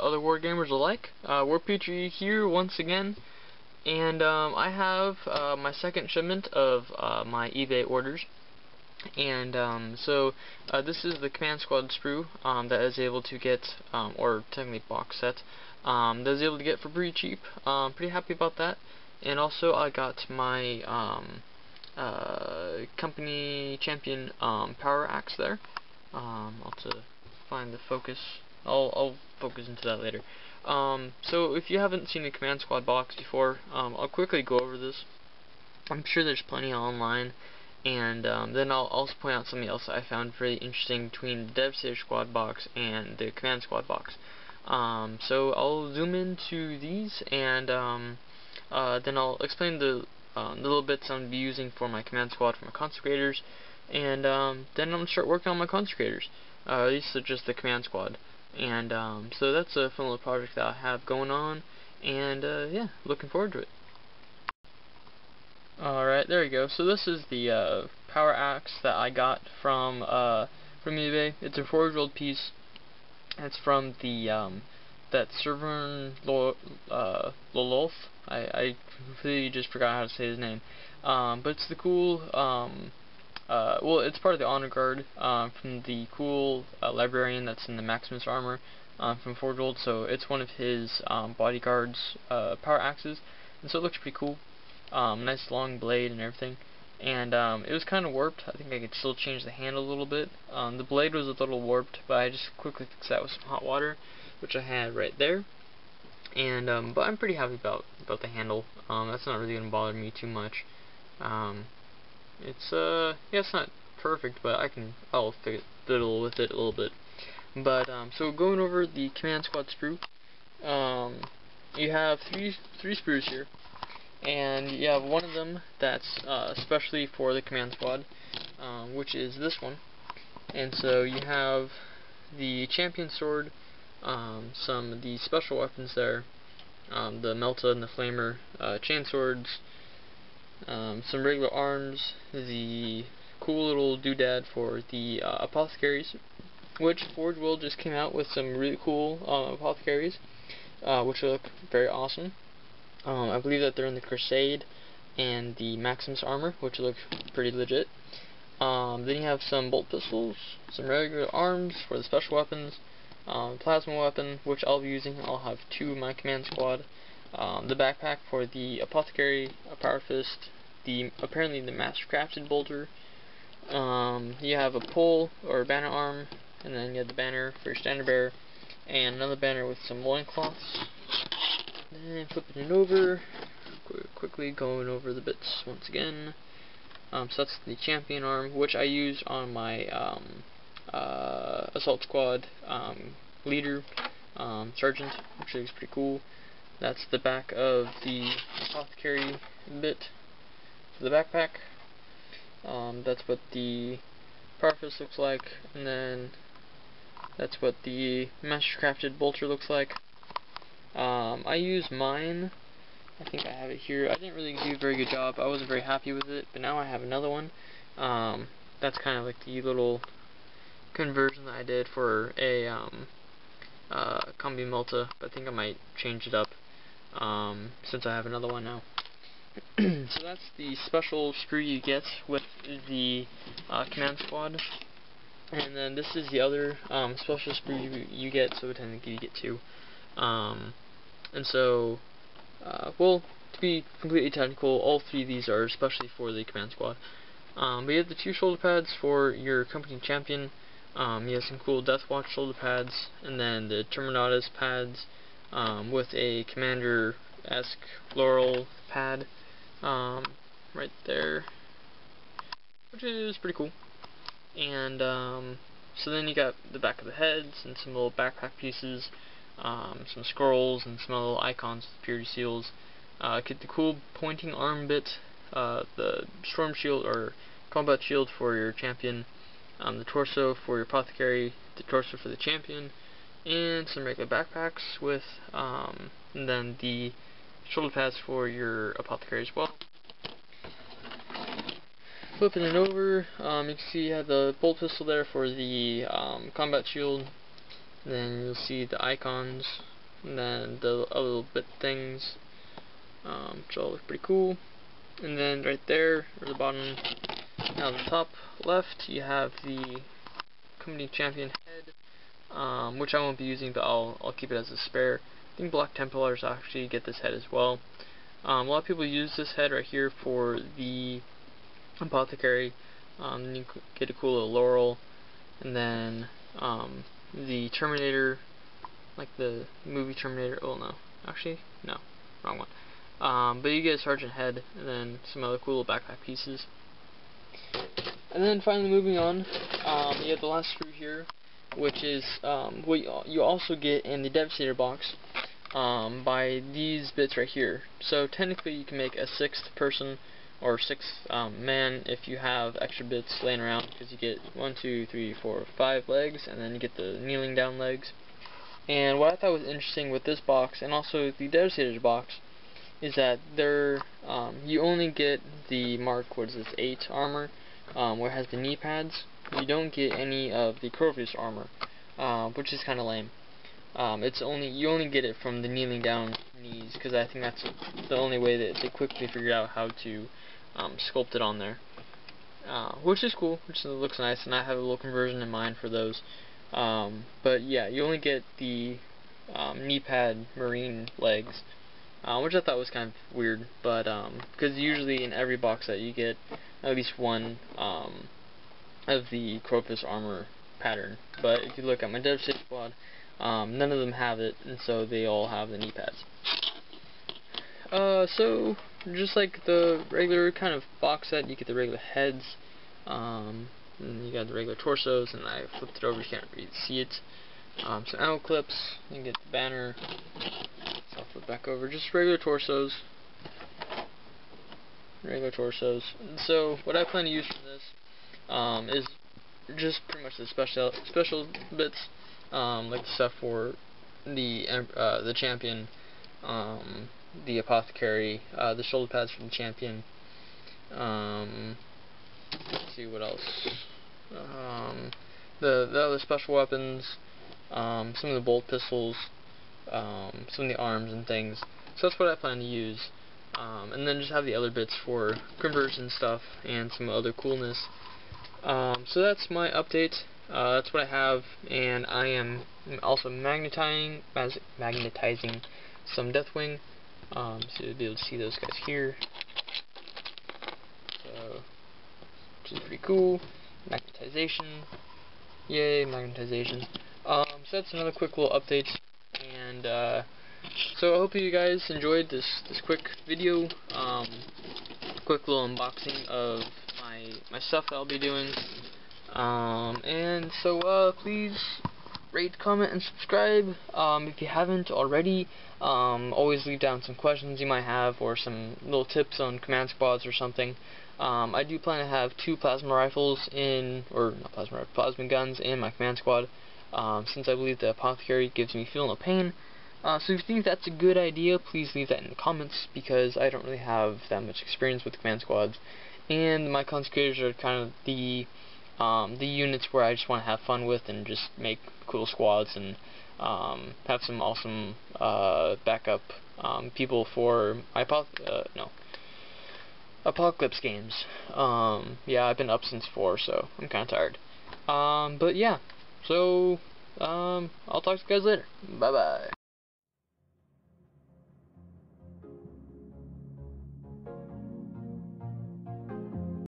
other wargamers alike. Warpetrie here once again, and I have my second shipment of my eBay orders. And this is the Command Squad sprue that is able to get, or technically box set, that is able to get for pretty cheap. Pretty happy about that. And also I got my company champion power axe there. I'll have to find the focus. I'll focus into that later. So if you haven't seen the Command Squad box before, I'll quickly go over this. I'm sure there's plenty online, and then I'll also point out something else that I found really interesting between the Devastator Squad box and the Command Squad box. So I'll zoom into these, and then I'll explain the little bits I'm going to be using for my Command Squad for my Consecrators, and then I'm going to start working on my Consecrators. These are just the Command Squad, and so that's a fun little project that I have going on, and yeah, looking forward to it. Alright, there you go. So this is the power axe that I got from eBay. It's a 4-year-old piece. It's from the that Servern Lololf. I completely just forgot how to say his name. But it's the cool well, it's part of the honor guard from the cool librarian that's in the Maximus armor from 4-year-old. So it's one of his bodyguards power axes, and so it looks pretty cool. Nice long blade and everything, and it was kind of warped. I think I could still change the handle a little bit. The blade was a little warped, but I just quickly fixed that with some hot water, which I had right there. And but I'm pretty happy about the handle. That's not really gonna bother me too much. It's yeah, it's not perfect, but I'll fiddle with it a little bit. But so going over the Command Squad sprue, you have three sprues here. And you have one of them that's especially for the Command Squad, which is this one. And so you have the champion sword, some of the special weapons there, the Melta and the Flamer chain swords, some regular arms, the cool little doodad for the apothecaries, which Forge World just came out with some really cool apothecaries, which look very awesome. I believe that they're in the Crusade and the Maximus armor, which look pretty legit. Then you have some bolt pistols, some regular arms for the special weapons, plasma weapon, which I'll be using. I'll have 2 in my Command Squad. The backpack for the apothecary, a power fist, apparently the master-crafted bolter. You have a pole or banner arm, and then you have the banner for your standard bearer, and another banner with some loincloths. And flipping it over, quickly going over the bits once again. So that's the champion arm, which I use on my assault squad leader, sergeant, which looks pretty cool. That's the back of the apothecary bit for the backpack. That's what the power fist looks like, and then that's what the mastercrafted bolter looks like. I use mine. I think I have it here. I didn't really do a very good job. I wasn't very happy with it, but now I have another one. That's kind of like the little conversion that I did for a Combi Melta, but I think I might change it up since I have another one now. So that's the special sprue you get with the Command Squad. And then this is the other special sprue you get, so technically you get 2. And so, well, to be completely technical, all 3 of these are especially for the Command Squad. But you have the 2 shoulder pads for your company champion. You have some cool Deathwatch shoulder pads, and then the Terminatus pads with a Commander-esque floral pad right there, which is pretty cool. And so then you got the back of the heads and some little backpack pieces. Some scrolls and some little icons with purity seals. Get the cool pointing arm bit, the storm shield or combat shield for your champion, the torso for your apothecary, the torso for the champion, and some regular backpacks with, and then the shoulder pads for your apothecary as well. Flipping it over, you can see you have the bolt pistol there for the combat shield. then you'll see the icons, and then the little bit things, which all look pretty cool. And then right there, or the bottom, now the top left, you have the company champion head, which I won't be using, but I'll keep it as a spare. I think Black Templars actually get this head as well. A lot of people use this head right here for the apothecary. You get a cool little laurel, and then the Terminator, like the movie Terminator. Oh no, actually no, wrong one. But you get a sergeant head, and then some other cool backpack pieces. And then finally moving on, you have the last screw here, which is what you also get in the Devastator box by these bits right here. So technically you can make a sixth person or sixth man if you have extra bits laying around, because you get 1, 2, 3, 4, 5 legs, and then you get the kneeling down legs. And what I thought was interesting with this box, and also the Devastator's box, is that you only get the Mark 8 armor, where it has the knee pads. You don't get any of the Corvus armor, which is kind of lame. You only get it from the kneeling down knees, because I think that's the only way that they quickly figured out how to sculpt it on there, which is cool, which looks nice, and I have a little conversion in mind for those. But yeah, you only get the knee pad marine legs, which I thought was kind of weird, but because usually in every box set you get at least one of the Corvus armor pattern. But if you look at my Devastator squad, none of them have it, and so they all have the knee pads. So just like the regular kind of box set, you get the regular heads, and you got the regular torsos, and I flipped it over, you can't really see it. Some ammo clips, you get the banner, so I'll flip back over, just regular torsos. And so what I plan to use for this is just pretty much the special bits, like the stuff for the champion, the apothecary, the shoulder pads for the champion. Let's see what else. The other special weapons, some of the bolt pistols, some of the arms and things. So that's what I plan to use. And then just have the other bits for conversion stuff and some other coolness. So that's my update. That's what I have, and I am also magnetizing some Deathwing. So you'll be able to see those guys here. So, which is pretty cool. Magnetization. Yay, magnetization. So that's another quick little update, and so I hope you guys enjoyed this quick video, quick little unboxing of my stuff that I'll be doing. And so please rate, comment, and subscribe if you haven't already. Always leave down some questions you might have, or some little tips on command squads or something. I do plan to have 2 plasma rifles plasma guns in my command squad, since I believe the apothecary gives me feel no pain. So if you think that's a good idea, please leave that in the comments, because I don't really have that much experience with command squads, and my consecrators are kind of the units where I just want to have fun with and just make cool squads and have some awesome backup people for my Apocalypse games. Yeah, I've been up since 4, so I'm kind of tired. But yeah, so I'll talk to you guys later. Bye bye.